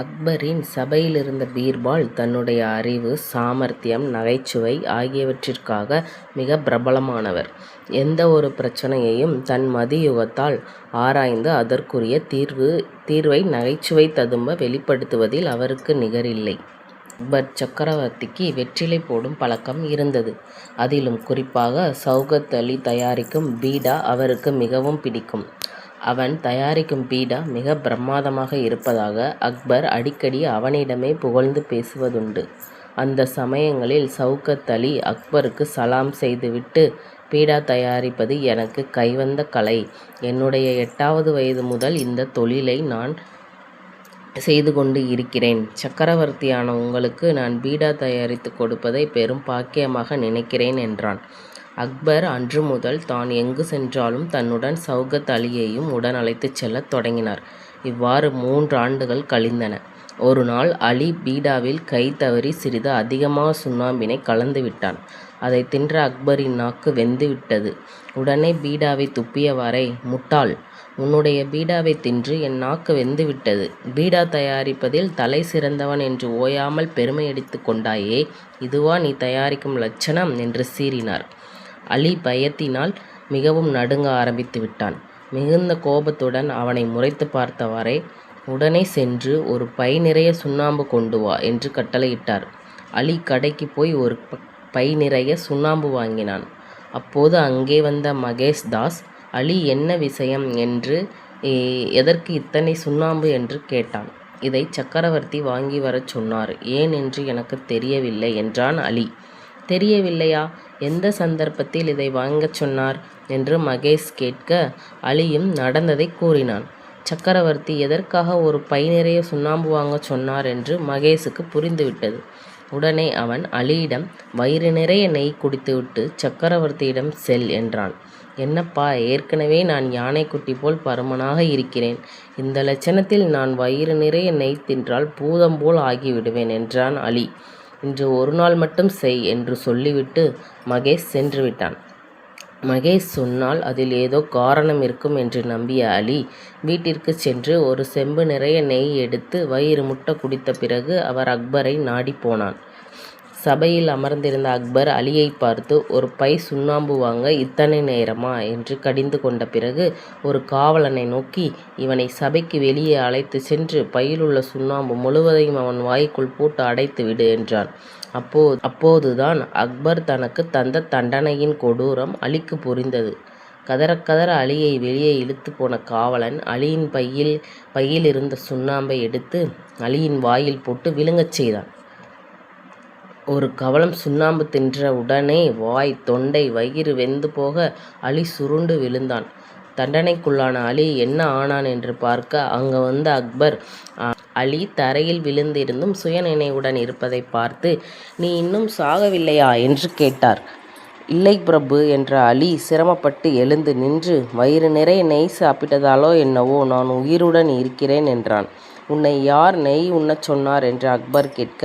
அக்பரின் சபையிலிருந்த பீர்பால் தன்னுடைய அறிவு, சாமர்த்தியம், நகைச்சுவை ஆகியவற்றிற்காக மிக பிரபலமானவர். எந்த ஒரு பிரச்சனையையும் தன் மதியுகத்தால் ஆராய்ந்து அதற்குரிய தீர்வை நகைச்சுவை ததும்ப வெளிப்படுத்துவதில் அவருக்கு நிகரில்லை. அக்பர் சக்கரவர்த்திக்கு வெற்றிலை போடும் பழக்கம் இருந்தது. அதிலும் குறிப்பாக சௌகத் அலி தயாரிக்கும் பீடா அவருக்கு மிகவும் பிடிக்கும். அவன் தயாரிக்கும் பீடா மிக பிரமாதமாக இருப்பதாக அக்பர் அடிக்கடி அவனிடமே புகழ்ந்து பேசுவதுண்டு. அந்த சமயங்களில் சௌகத் அலி அக்பருக்கு சலாம் செய்துவிட்டு, பீடா தயாரிப்பது எனக்கு கைவந்த கலை. என்னுடைய 8வது வயது முதல் இந்த தொழிலை நான் செய்து கொண்டு இருக்கிறேன். சக்கரவர்த்தியான உங்களுக்கு நான் பீடா தயாரித்து கொடுப்பதை பெரும் பாக்கியமாக நினைக்கிறேன் என்றான். அக்பர் அன்று முதல் தான் எங்கு சென்றாலும் தன்னுடன் சௌகத் அலியையும் உடன் அழைத்துச் செல்லத் தொடங்கினார். இவ்வாறு 3 ஆண்டுகள் கழிந்தன. ஒரு நாள் அலி பீடாவில் கை தவறி சிறிது அதிகமாக சுண்ணாம்பினை கலந்து விட்டான். அதை தின்ற அக்பரின் நாக்கு வெந்துவிட்டது. உடனே பீடாவை துப்பியவாறே, முட்டாள், உன்னுடைய பீடாவை தின்று என் நாக்கு வெந்துவிட்டது. பீடா தயாரிப்பதில் தலை சிறந்தவன் என்று ஓயாமல் பெருமையடித்து கொண்டாயே, இதுவா நீ தயாரிக்கும் லட்சணம் என்று சீறினார். அலி பயத்தினால் மிகவும் நடுங்க ஆரம்பித்து விட்டான். மிகுந்த கோபத்துடன் அவனை முறைத்து பார்த்தவாறே, உடனே சென்று ஒரு பை நிறைய சுண்ணாம்பு கொண்டு வா என்று கட்டளையிட்டார். அலி கடைக்கு போய் ஒரு பை நிறைய சுண்ணாம்பு வாங்கினான். அப்போது அங்கே வந்த மகேஷ் தாஸ், அலி என்ன விஷயம் என்று, எதற்கு இத்தனை சுண்ணாம்பு என்று கேட்டான். இதை சக்கரவர்த்தி வாங்கி வரச் சொன்னார். ஏன் என்று எனக்கு தெரியவில்லை என்றான் அலி. தெரியவில்லையா? எந்த சந்தர்ப்பத்தில் இதை வாங்கச் சொன்னார் என்று மகேஷ் கேட்க, அலியும் நடந்ததை கூறினான். சக்கரவர்த்தி எதற்காக ஒரு பை நிறைய சுண்ணாம்பு வாங்கச் சொன்னார் என்று மகேஷுக்கு புரிந்துவிட்டது. உடனே அவன் அலியிடம் வயிறு நிறைய நெய் குடித்துவிட்டு சக்கரவர்த்தியிடம் செல் என்றான். என்னப்பா, ஏற்கனவே நான் யானைக்குட்டி போல் பருமனாக இருக்கிறேன். இந்த லட்சணத்தில் நான் வயிறு நிறைய நெய் தின்றால் பூதம் போல் ஆகிவிடுவேன் என்றான் அலி. இன்று ஒரு நாள் மட்டும் செய் என்று சொல்லிவிட்டு மகேஷ் சென்று விட்டான். மகேஷ் சொன்னால் அதில் ஏதோ காரணம் இருக்கும் என்று நம்பிய அலி வீட்டிற்கு சென்று ஒரு செம்பு நிறைய நெய் எடுத்து வயிறு முட்ட குடித்த பிறகு அவர் அக்பரை நாடி போனான். சபையில் அமர்ந்திருந்த அக்பர் அலியை பார்த்து, ஒரு பை சுண்ணாம்பு வாங்க இத்தனை நேரமா என்று கடிந்து கொண்ட பிறகு ஒரு காவலனை நோக்கி, இவனை சபைக்கு வெளியே அழைத்து சென்று பையிலுள்ள சுண்ணாம்பு முழுவதையும் அவன் வாய்க்குள் போட்டு அடைத்து விடு என்றான். அப்போதுதான் அக்பர் தனக்கு தந்த தண்டனையின் கொடூரம் அலிக்கு புரிந்தது. கதற அலியை வெளியே இழுத்து போன காவலன் அலியின் பையில் இருந்த சுண்ணாம்பை எடுத்து அலியின் வாயில் போட்டு விழுங்கச் செய்தான். ஒரு கவளம் சுண்ணாம்பு தின்ற உடனே வாய், தொண்டை, வயிறு வெந்து போக அலி சுருண்டு விழுந்தான். தண்டனைக்குள்ளான அலி என்ன ஆனான் என்று பார்க்க அங்கு வந்த அக்பர் அலி தரையில் விழுந்திருந்தும் சுயநினைவுடன் இருப்பதை பார்த்து, நீ இன்னும் சாகவில்லையா என்று கேட்டார். இல்லை பிரபு என்ற அலி சிரமப்பட்டு எழுந்து நின்று, வயிறு நிறைய நெய் சாப்பிட்டதாலோ என்னவோ நான் உயிருடன் இருக்கிறேன் என்றான். உன்னை யார் நெய் உண்ணச் சொன்னார் என்று அக்பர் கேட்க,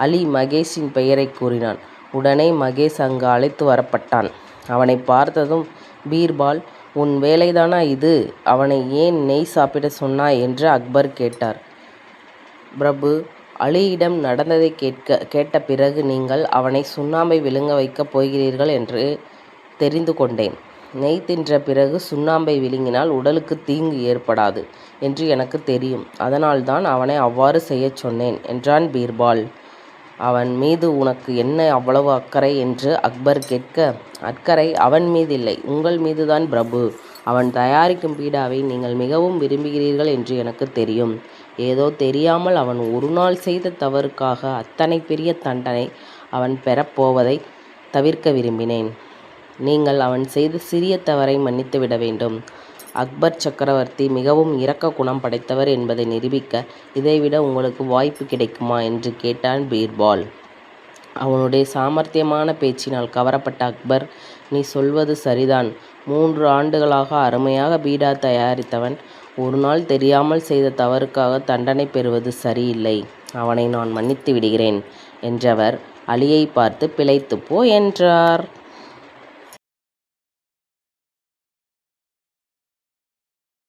அலி மகேஷின் பெயரை கூறினான். உடனே மகேஷ் அங்கு அழைத்து வரப்பட்டான். அவனை பார்த்ததும், பீர்பால், உன் வேலைதானா இது? அவனை ஏன் நெய் சாப்பிட சொன்னாய் என்று அக்பர் கேட்டார். பிரபு, அலியிடம் நடந்ததை கேட்ட பிறகு நீங்கள் அவனை சுண்ணாம்பை விழுங்க வைக்கப் போகிறீர்கள் என்று தெரிந்து கொண்டேன். நெய் தின்ற பிறகு சுண்ணாம்பை விழுங்கினால் உடலுக்கு தீங்கு ஏற்படாது என்று எனக்கு தெரியும். அதனால்தான் அவனை அவ்வாறு செய்யச் சொன்னேன் என்றான் பீர்பால். அவன் மீது உனக்கு என்ன அவ்வளவு அக்கறை என்று அக்பர் கேட்க, அக்கறை அவன் மீதில்லை, உங்கள் மீதுதான் பிரபு. அவன் தயாரிக்கும் பீடாவை நீங்கள் மிகவும் விரும்புகிறீர்கள் என்று எனக்கு தெரியும். ஏதோ தெரியாமல் அவன் ஒரு நாள் செய்த தவறுக்காக அத்தனை பெரிய தண்டனை அவன் பெறப்போவதை தவிர்க்க விரும்பினேன். நீங்கள் அவன் செய்த சிறிய தவறை மன்னித்து விட வேண்டும். அக்பர் சக்கரவர்த்தி மிகவும் இரக்க குணம் படைத்தவர் என்பதை நிரூபிக்க இதைவிட உங்களுக்கு வாய்ப்பு கிடைக்குமா என்று கேட்டான் பீர்பால். அவனுடைய சாமர்த்தியமான பேச்சினால் கவரப்பட்ட அக்பர், நீ சொல்வது சரிதான். 3 ஆண்டுகளாக அருமையாக பீடா தயாரித்தவன் ஒரு நாள் தெரியாமல் செய்த தவறுக்காக தண்டனை பெறுவது சரியில்லை. அவனை நான் மன்னித்து விடுகிறேன் என்றவர் அலியை பார்த்து, பிழைத்துப்போ என்றார்.